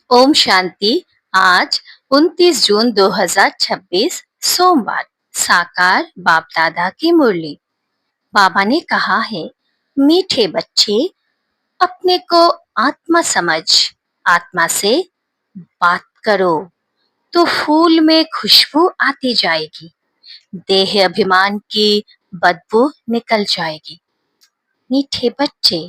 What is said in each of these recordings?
ओम शांति। आज 29 जून 2026 सोमवार। साकार बाप दादा की मुरली। बाबा ने कहा है, मीठे बच्चे, अपने को आत्मा समझ, आत्मा से बात करो तो फूल में खुशबू आती जाएगी, देह अभिमान की बदबू निकल जाएगी। मीठे बच्चे,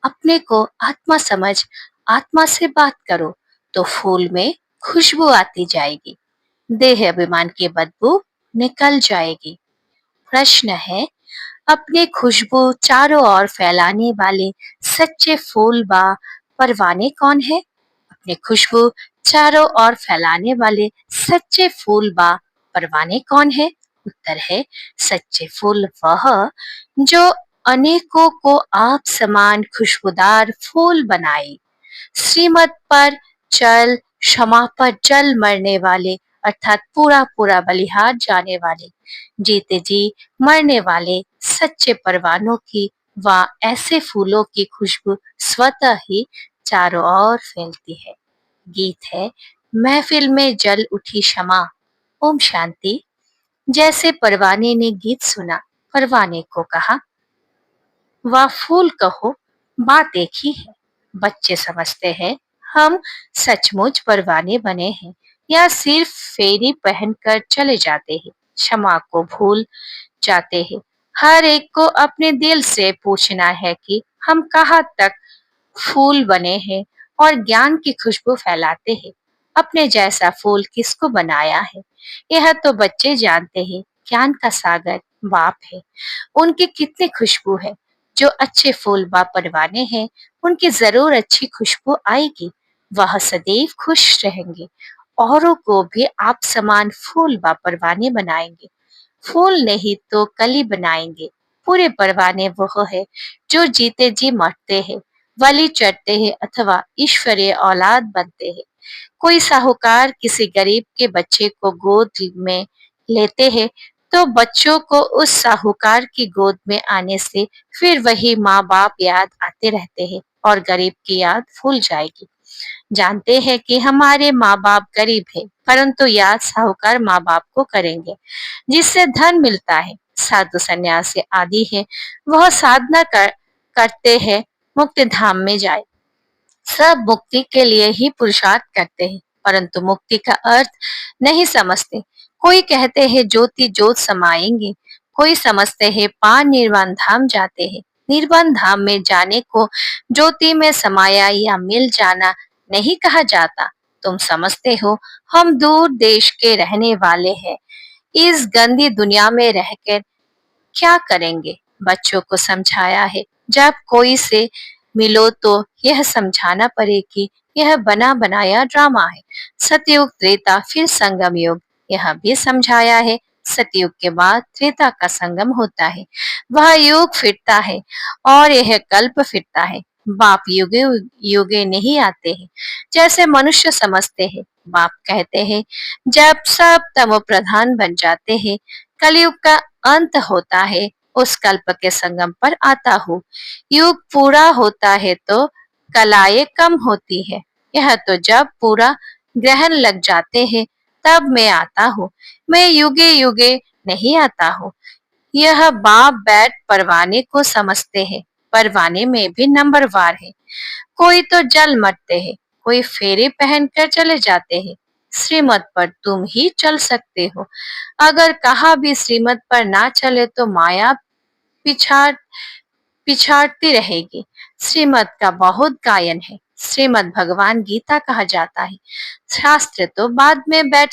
अपने को आत्मा समझ, आत्मा से बात करो तो फूल में खुशबू आती जाएगी, देह अभिमान की बदबू निकल जाएगी। प्रश्न है, अपने खुशबू चारों ओर फैलाने वाले सच्चे फूल बा परवाने कौन है? अपने खुशबू चारों ओर फैलाने वाले सच्चे फूल बा परवाने कौन है? उत्तर है, सच्चे फूल वह जो अनेकों को आप समान खुशबूदार फूल बनाए। श्रीमत पर चल, क्षमा पर चल मरने वाले, अर्थात पूरा पूरा बलिहार जाने वाले, जीते जी मरने वाले सच्चे परवानों की व ऐसे फूलों की खुशबू स्वतः ही चारों ओर फैलती है। गीत है, महफिल में जल उठी क्षमा। ओम शांति। जैसे परवाने ने गीत सुना, परवाने को कहा, वाह फूल कहो, बात एक ही है। बच्चे समझते हैं हम सचमुच परवाने बने हैं या सिर्फ फेरी पहनकर चले जाते हैं, क्षमा को भूल जाते हैं। हर एक को अपने दिल से पूछना है कि हम कहाँ तक फूल बने हैं और ज्ञान की खुशबू फैलाते हैं। अपने जैसा फूल किसको बनाया है, यह तो बच्चे जानते हैं। ज्ञान का सागर बाप है, उनकी कितनी खुशबू है। जो अच्छे फूल बा परवाने हैं, उनकी जरूर अच्छी खुशबू आएगी। वह सदैव खुश रहेंगे, औरों को भी आप समान फूल बा परवाने बनाएंगे। फूल नहीं तो कली बनाएंगे। पूरे परवाने वह है जो जीते जी मरते हैं, बलि चढ़ते हैं अथवा ईश्वरीय औलाद बनते हैं। कोई साहूकार किसी गरीब के बच्चे को गोद में लेते हैं तो बच्चों को उस साहूकार की गोद में आने से फिर वही माँ बाप याद आते रहते हैं और गरीब की याद भूल जाएगी। जानते हैं कि हमारे माँ बाप गरीब है, परंतु याद साहूकार माँ बाप को करेंगे जिससे धन मिलता है। साधु सन्यासी आदि है, वह साधना करते हैं मुक्ति धाम में जाए। सब मुक्ति के लिए ही पुरुषार्थ करते हैं, परंतु मुक्ति का अर्थ नहीं समझते। कोई कहते हैं ज्योति ज्योत समाएंगे, कोई समझते हैं पार निर्वाण धाम जाते हैं। निर्वाण धाम में जाने को ज्योति में समाया या मिल जाना नहीं कहा जाता। तुम समझते हो हम दूर देश के रहने वाले हैं, इस गंदी दुनिया में रहकर क्या करेंगे? बच्चों को समझाया है, जब कोई से मिलो तो यह समझाना पड़े कि यह बना बनाया ड्रामा है। सतयुग त्रेता फिर संगम युग, यह भी समझाया है। सतयुग के बाद त्रेता का संगम होता है, वह युग फिरता है और यह कल्प फिरता है। बाप युगे युगे नहीं आते हैं जैसे मनुष्य समझते हैं। बाप कहते हैं, जब सब तमो प्रधान बन जाते हैं, कलयुग का अंत होता है, उस कल्प के संगम पर आता हूँ। युग पूरा होता है तो कलाएं कम होती है। यह तो जब पूरा ग्रहण लग जाते हैं तब मैं आता हूँ। मैं युगे युगे नहीं आता हूँ। यह बाप बैठ परवाने को समझते हैं। परवाने में भी नंबरवार है। कोई तो जल मरते हैं, कोई फेरे पहनकर चले जाते हैं। श्रीमत पर तुम ही चल सकते हो। अगर कहा भी श्रीमत पर ना चले तो माया पिछाड़ पिछाड़ती रहेगी। श्रीमत का बहुत गायन है। श्रीमद भगवान गीता कहा जाता है। शास्त्र तो बाद में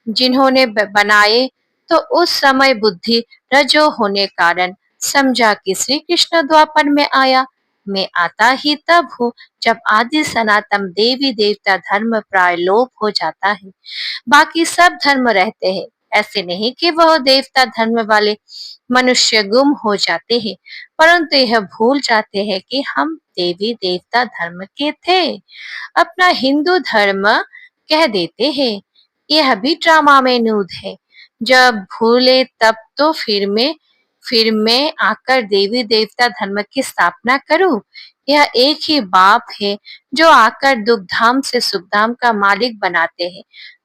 जिन्होंने बनाए तो उस समय बुद्धि रजो होने कारण समझा कि श्री कृष्ण द्वापर में आया। मैं आता ही तब हूँ जब आदि सनातन देवी देवता धर्म प्राय लोप हो जाता है, बाकी सब धर्म रहते हैं। ऐसे नहीं कि वह देवता धर्म वाले मनुष्य गुम हो जाते हैं, परंतु यह भूल जाते हैं कि हम देवी देवता धर्म के थे। अपना हिंदू धर्म कह देते हैं। यह भी ड्रामा में नूद है। जब भूले तब तो फिर मैं आकर देवी देवता धर्म की स्थापना करूं। यह एक ही बाप है जो आकर दुख धाम से सुख धाम का मालिक बनाते हैं।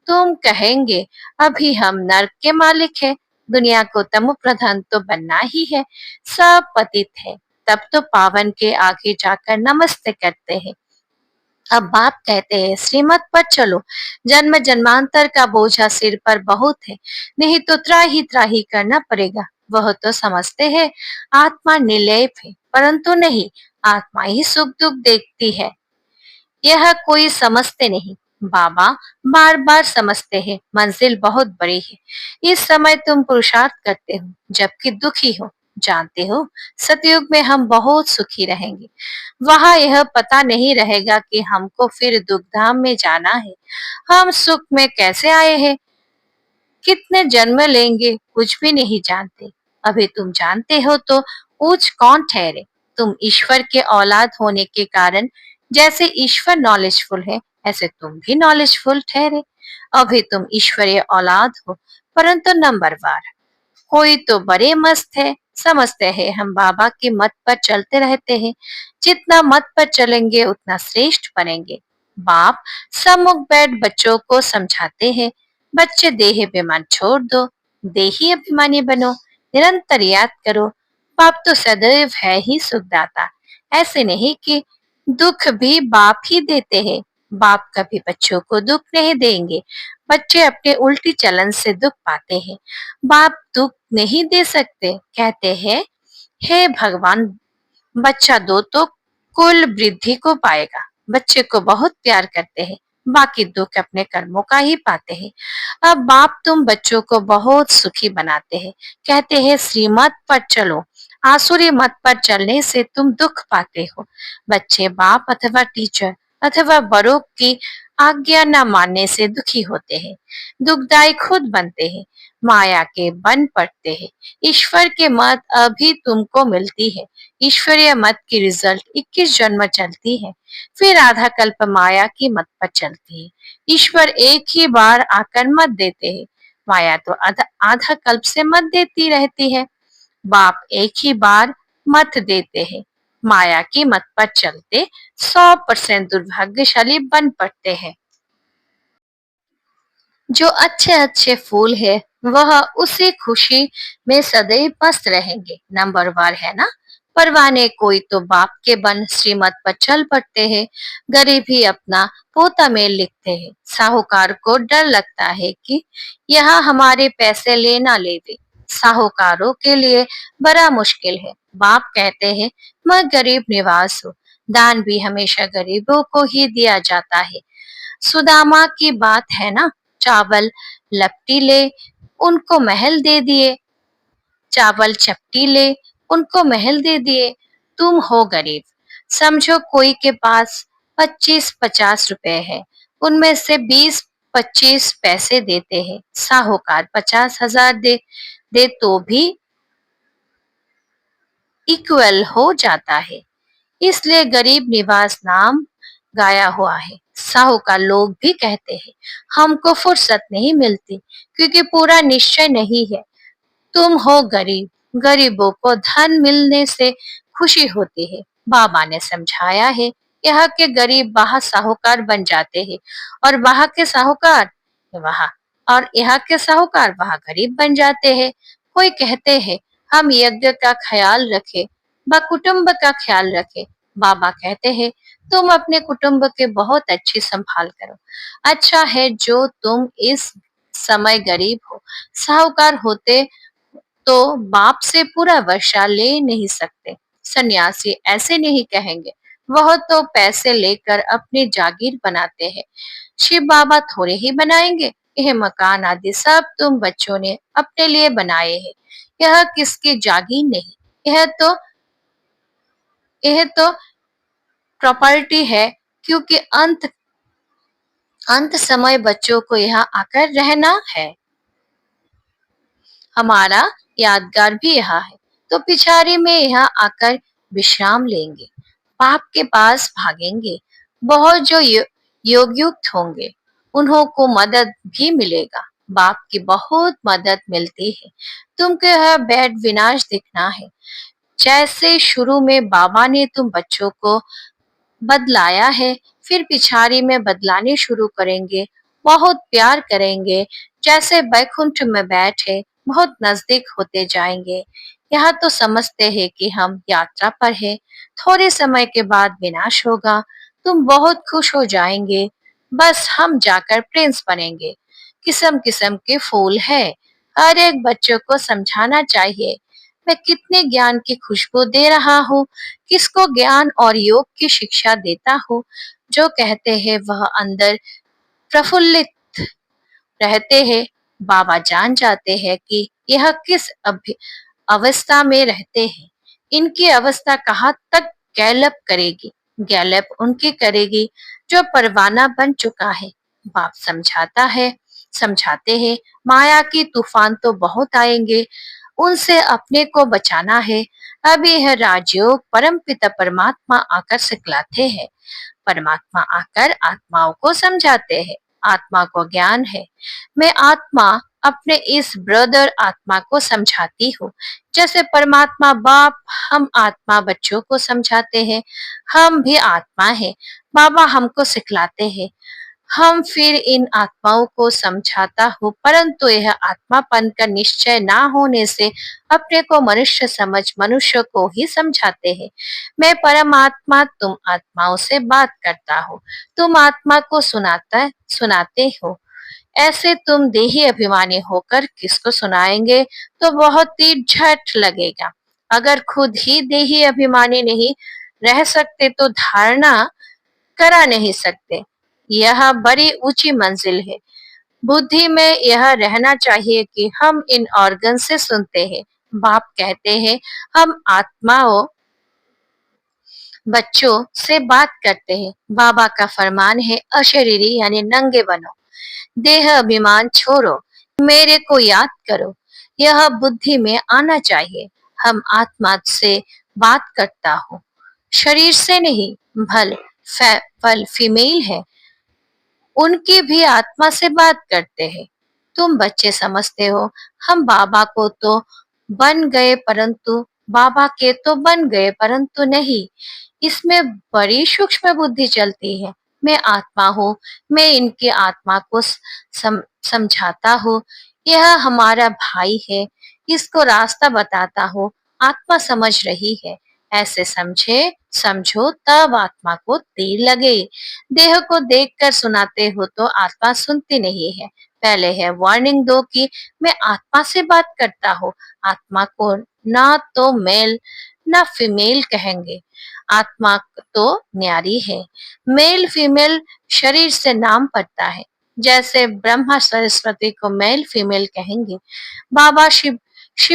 तुम कहेंगे अभी हम नर्क के मालिक हैं, दुनिया को तमो प्रधान तो बनना ही है, सब पतित है। तब तो पावन के आगे जाकर नमस्ते करते हैं। अब बाप कहते हैं श्रीमत पर चलो, जन्म जन्मांतर का बोझा सिर पर बहुत है, नहीं तो त्राही त्राही करना पड़ेगा। वह तो समझते हैं आत्मा निर्लेप है, परंतु नहीं, आत्मा ही सुख दुख देखती है, यह कोई समझते नहीं। बाबा बार बार समझते हैं मंजिल बहुत बड़ी है, इस समय तुम पुरुषार्थ करते हो जबकि दुखी हो, जानते हो सतयुग में हम बहुत सुखी रहेंगे, वहां यह पता नहीं रहेगा कि हमको फिर दुखधाम में जाना है। हम सुख में कैसे आए हैं, कितने जन्म लेंगे, कुछ भी नहीं जानते। अभी तुम जानते हो तो ऊंच कौन ठहरे। तुम ईश्वर के औलाद होने के कारण जैसे ईश्वर नॉलेजफुल है, ऐसे तुम भी नॉलेजफुल ठहरे। अभी तुम ईश्वरीय औलाद हो, परंतु नंबरवार। कोई तो बड़े मस्त है, समझते हैं हम बाबा की मत पर चलते रहते हैं, जितना मत पर चलेंगे उतना श्रेष्ठ बनेंगे। बाप सम्मुख बैठ बच्चों को समझाते हैं, बच्चे देह अभिमान छोड़ दो, देही अभिमानी बनो, निरंतर याद करो बाप तो सदैव है ही सुखदाता। ऐसे नहीं कि दुख भी बाप ही देते हैं, बाप कभी बच्चों को दुख नहीं देंगे, बच्चे अपने उल्टी चलन से दुख पाते हैं, बाप दुख नहीं दे सकते। कहते हैं हे भगवान, बच्चा दो तो कुल वृद्धि को पाएगा। बच्चे को बहुत प्यार करते हैं, बाकी दुख अपने कर्मों का ही पाते हैं। अब बाप तुम बच्चों को बहुत सुखी बनाते हैं, कहते हैं श्रीमत पर चलो, आसुरी मत पर चलने से तुम दुख पाते हो। बच्चे बाप अथवा टीचर अथवा बड़ों की आज्ञा न मानने से दुखी होते हैं, दुखदाई खुद बनते हैं, माया के बन पड़ते हैं। ईश्वर के मत अभी तुमको मिलती है, ईश्वरीय मत की रिजल्ट 21 जन्म चलती है, फिर आधा कल्प माया की मत पर चलती है। ईश्वर एक ही बार आकर मत देते हैं, माया तो आधा आधा कल्प से मत देती रहती है। बाप एक ही बार मत देते हैं, माया की मत पर चलते 100% दुर्भाग्यशाली बन पड़ते हैं। जो अच्छे अच्छे फूल है वह उसी खुशी में सदैव मस्त रहेंगे, नंबरवार है ना। परवाने कोई तो बाप के बन श्रीमत पर चल पड़ते हैं, गरीब ही अपना पोता मेल लिखते हैं। साहूकार को डर लगता है कि यहाँ हमारे पैसे लेना लेवे, साहूकारों के लिए बड़ा मुश्किल है। बाप कहते हैं मैं गरीब निवास हूँ, दान भी हमेशा गरीबों को ही दिया जाता है। सुदामा की बात है ना, चावल लपटी ले उनको महल दे दिए, चावल चपटी ले उनको महल दे दिए। तुम हो गरीब, समझो कोई के पास 25-50 रुपए है, उनमें से 20-25 पैसे देते हैं, साहूकार 50,000 दे दे तो भी इक्वल हो जाता है। इसलिए गरीब निवास नाम गाया हुआ है। साहूकार लोग भी कहते हैं हमको फुर्सत नहीं मिलती क्योंकि पूरा निश्चय नहीं है। तुम हो गरीब, गरीबों को धन मिलने से खुशी होती है। बाबा ने समझाया है यहाँ के गरीब वहां साहूकार बन जाते हैं और वहां के साहूकार वहां और यहाँ के साहूकार वहां गरीब बन जाते हैं। कोई कहते हैं हम यज्ञ का ख्याल रखें व कुटुंब का ख्याल रखें। बाबा कहते हैं तुम अपने कुटुंब के बहुत अच्छी संभाल करो। अच्छा है जो तुम इस समय गरीब हो, साहूकार होते तो बाप से पूरा वर्षा ले नहीं सकते। सन्यासी ऐसे नहीं कहेंगे, वह तो पैसे लेकर अपनी जागीर बनाते हैं। शिव बाबा थोड़े ही बनाएंगे, यह मकान आदि सब तुम बच्चों ने अपने लिए बनाए हैं, यह किसकी जागीर नहीं, यह तो प्रॉपर्टी है, क्योंकि अंत अंत समय बच्चों को यहाँ आकर रहना है। हमारा यादगार भी यहाँ है, तो पिछाड़ी में यहाँ आकर विश्राम लेंगे, बाप के पास भागेंगे। बहुत जो योगयुक्त होंगे उन्हों को मदद भी मिलेगा, बाप की बहुत मदद मिलती है। तुमको यह बैठ विनाश दिखना है, जैसे शुरू में बाबा ने तुम बच्चों को बदलाया है, फिर पिछाड़ी में बदलाने शुरू करेंगे, बहुत प्यार करेंगे, जैसे बैकुंठ में बैठे बहुत नजदीक होते जाएंगे। यहाँ तो समझते हैं कि हम यात्रा पर हैं, थोड़े समय के बाद विनाश होगा, तुम बहुत खुश हो जाएंगे, बस हम जाकर प्रिंस बनेंगे। किस्म किस्म के फूल है, हर एक बच्चों को समझाना चाहिए मैं कितने ज्ञान की खुशबू दे रहा हूँ, किसको ज्ञान और योग की शिक्षा देता हूँ। जो कहते हैं वह अंदर प्रफुल्लित रहते हैं। बाबा जान जाते हैं कि यह किस अवस्था में रहते हैं। इनकी अवस्था कहाँ तक गैलप करेगी, गैलप उनकी करेगी जो परवाना बन चुका है। बाप समझाते हैं माया की तूफान तो बहुत आएंगे, उनसे अपने को बचाना है। अभी यह राजयोग परम पिता परमात्मा आकर सिखलाते हैं। परमात्मा आकर आत्माओं को समझाते हैं। आत्मा को ज्ञान है, मैं आत्मा अपने इस ब्रदर आत्मा को समझाती हूँ। जैसे परमात्मा बाप हम आत्मा बच्चों को समझाते हैं, हम भी आत्मा है, बाबा हमको सिखलाते हैं। हम फिर इन आत्माओं को समझाता हूँ, परंतु यह आत्मापन का निश्चय ना होने से अपने को मनुष्य समझ मनुष्य को ही समझाते हैं। मैं परमात्मा तुम आत्माओं से बात करता हूँ, तुम आत्मा को सुनाते हो। ऐसे तुम देही अभिमानी होकर किसको सुनाएंगे तो बहुत ही झट लगेगा। अगर खुद ही देही अभिमानी नहीं रह सकते तो धारणा करा नहीं सकते। यह बड़ी ऊंची मंजिल है। बुद्धि में यह रहना चाहिए कि हम इन ऑर्गन से सुनते हैं। बाप कहते हैं हम आत्माओं बच्चों से बात करते हैं। बाबा का फरमान है अशरीरी यानी नंगे बनो, देह अभिमान छोड़ो, मेरे को याद करो। यह बुद्धि में आना चाहिए। हम आत्मा से बात करता हूँ, शरीर से नहीं। फल फीमेल है, उनकी भी आत्मा से बात करते हैं। तुम बच्चे समझते हो हम बाबा को तो बन गए परंतु बाबा के तो बन गए परंतु नहीं, इसमें बड़ी सूक्ष्म बुद्धि चलती है। मैं आत्मा हूँ, मैं इनकी आत्मा को समझाता हूँ। यह हमारा भाई है, इसको रास्ता बताता हूँ, आत्मा समझ रही है। ऐसे समझो तब आत्मा को तीर लगे। देह को देखकर सुनाते हो तो आत्मा सुनती नहीं है। पहले है वार्निंग दो कि मैं आत्मा से बात करता हूँ। आत्मा को ना तो मेल ना फीमेल कहेंगे, आत्मा तो न्यारी है। मेल फीमेल शरीर से नाम पड़ता है, जैसे ब्रह्मा सरस्वती को मेल फीमेल कहेंगे, बाबा शिव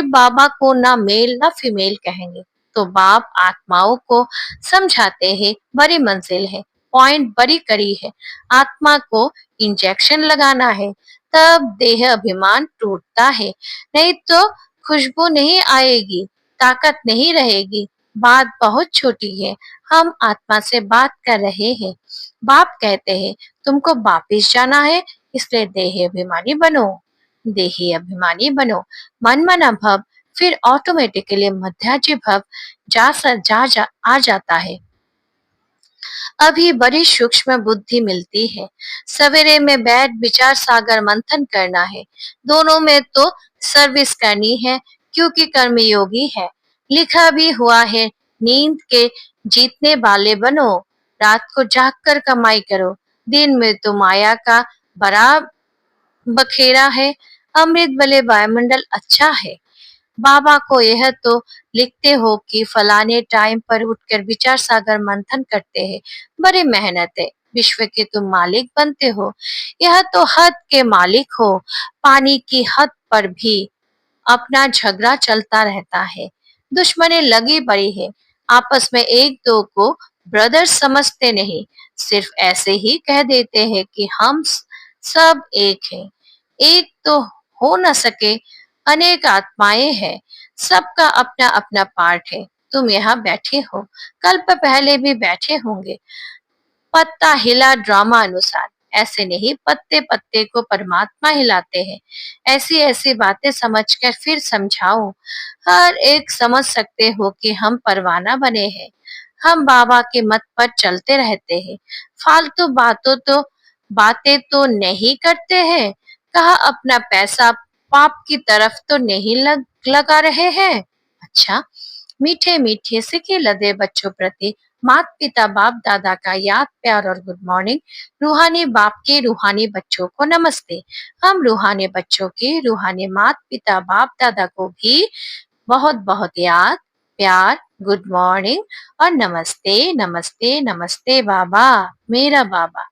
बाबा को ना मेल ना फीमेल कहेंगे। तो बाप आत्माओं को समझाते हैं बड़ी मंजिल है, पॉइंट बड़ी कड़ी है। आत्मा को इंजेक्शन लगाना है, तब देह अभिमान टूटता है, नहीं तो खुशबू नहीं आएगी, ताकत नहीं रहेगी। बात बहुत छोटी है, हम आत्मा से बात कर रहे हैं। बाप कहते हैं तुमको वापिस जाना है, इसलिए देह अभिमानी बनो। देही अभिमानी बनो, मन मना भव, फिर ऑटोमेटिकली मध्याजी भव आ जाता है। अभी बड़ी सूक्ष्म बुद्धि मिलती है। सवेरे में बैठ विचार सागर मंथन करना है। दोनों में तो सर्विस करनी है, क्योंकि कर्मयोगी है। लिखा भी हुआ है नींद के जीतने वाले बनो, रात को जाग कर कमाई करो, दिन में तो माया का बड़ा बखेरा है। अमृत भले वायुमंडल अच्छा है। बाबा को यह तो लिखते हो कि फलाने टाइम पर उठकर विचार सागर मंथन करते हैं, बड़ी मेहनत है, विश्व के तुम मालिक बनते हो। यह तो हद के मालिक हो। पानी की हद पर भी अपना झगड़ा चलता रहता है, दुश्मनी लगी बड़ी है। आपस में एक दो को ब्रदर समझते नहीं, सिर्फ ऐसे ही कह देते हैं कि हम सब एक हैं। एक तो हो न सके, अनेक आत्माएं हैं, सबका अपना अपना पार्ट है। तुम यहाँ बैठे हो, कल्प पहले भी बैठे होंगे। पत्ता हिला ड्रामा अनुसार, ऐसे नहीं, पत्ते पत्ते को परमात्मा हिलाते हैं। ऐसी ऐसी बातें समझकर फिर समझाओ। हर एक समझ सकते हो कि हम परवाना बने हैं। हम बाबा के मत पर चलते रहते हैं। फालतू बातें तो नहीं करते हैं। कहा अपना पैसा पाप की तरफ तो नहीं लगा रहे हैं। अच्छा, मीठे मीठे सिके लदे बच्चों प्रति माता पिता बाप दादा का याद प्यार और गुड मॉर्निंग। रूहानी बाप के रूहानी बच्चों को नमस्ते। हम रूहानी बच्चों के रूहानी माता पिता बाप दादा को भी बहुत बहुत याद प्यार गुड मॉर्निंग और नमस्ते नमस्ते नमस्ते बाबा, मेरा बाबा।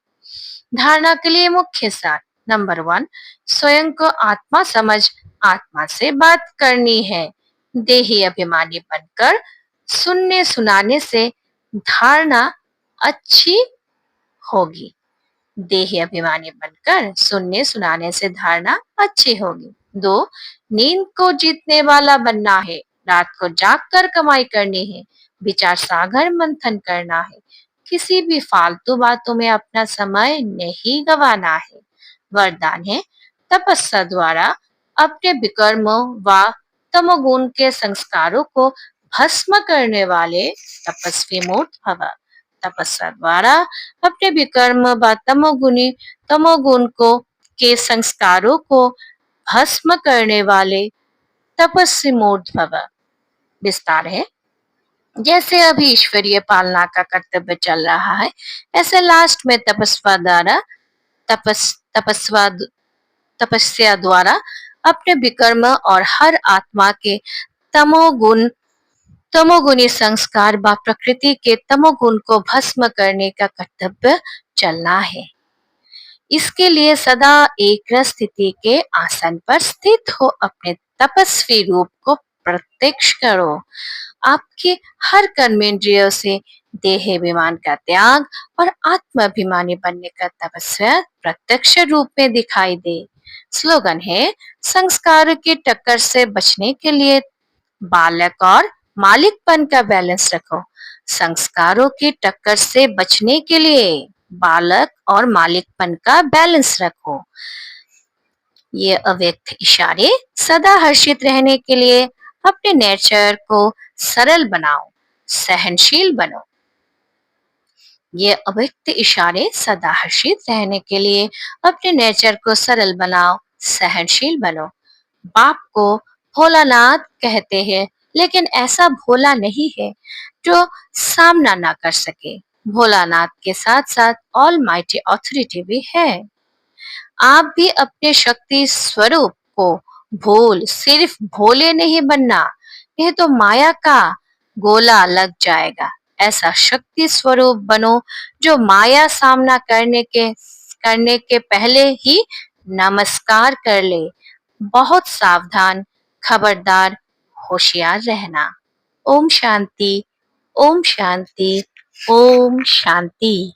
धारणा के लिए मुख्य सार। नंबर 1, स्वयं को आत्मा समझ आत्मा से बात करनी है। देही अभिमानी बनकर सुनने सुनाने से धारणा अच्छी होगी। देही अभिमानी बनकर सुनने सुनाने से धारणा अच्छी होगी। 2, नींद को जीतने वाला बनना है। रात को जागकर कमाई करनी है। विचार सागर मंथन करना है। किसी भी फालतू बातों में अपना समय नहीं गंवाना है। वरदान है, तपस्या द्वारा अपने विकर्मों व तमोगुण के संस्कारों को भस्म करने वाले तपस्वी मूर्त भव। तपस्या द्वारा अपने विकर्म व तमोगुण को के संस्कारों को भस्म करने वाले तपस्वी मूर्त भव। विस्तार है, जैसे अभी ईश्वरीय पालना का कर्तव्य चल रहा है, ऐसे लास्ट में तपस्या तपस्या द्वारा अपने विकर्म और हर आत्मा के तमोगुण तमोगुणी संस्कार व प्रकृति के तमोगुण को भस्म करने का कर्तव्य चलना है। इसके लिए सदा एक स्थिति के आसन पर स्थित हो अपने तपस्वी रूप को प्रत्यक्ष करो। आपके हर कर्मेंद्रियों से देह अभिमान का त्याग और आत्माभिमानी बनने का तपस्या प्रत्यक्ष रूप में दिखाई दे। स्लोगन है, संस्कार की टक्कर से बचने के लिए बालक और मालिकपन का बैलेंस रखो। संस्कारों की टक्कर से बचने के लिए बालक और मालिकपन का बैलेंस रखो। ये अव्यक्त इशारे सदा हर्षित रहने के लिए अपने नेचर को सरल बनाओ, सहनशील बनो। ये अव्यक्त इशारे सदा हर्षित रहने के लिए अपने नेचर को सरल बनाओ, सहनशील बनो। बाप को भोलानाथ कहते हैं, लेकिन ऐसा भोला नहीं है जो सामना ना कर सके। भोलानाथ के साथ साथ ऑल माइटी ऑथोरिटी भी है। आप भी अपने शक्ति स्वरूप को सिर्फ भोले नहीं बनना, यह तो माया का गोला लग जाएगा। ऐसा शक्ति स्वरूप बनो जो माया सामना करने के पहले ही नमस्कार कर ले। बहुत सावधान, खबरदार, होशियार रहना। ओम शांति, ओम शांति, ओम शांति।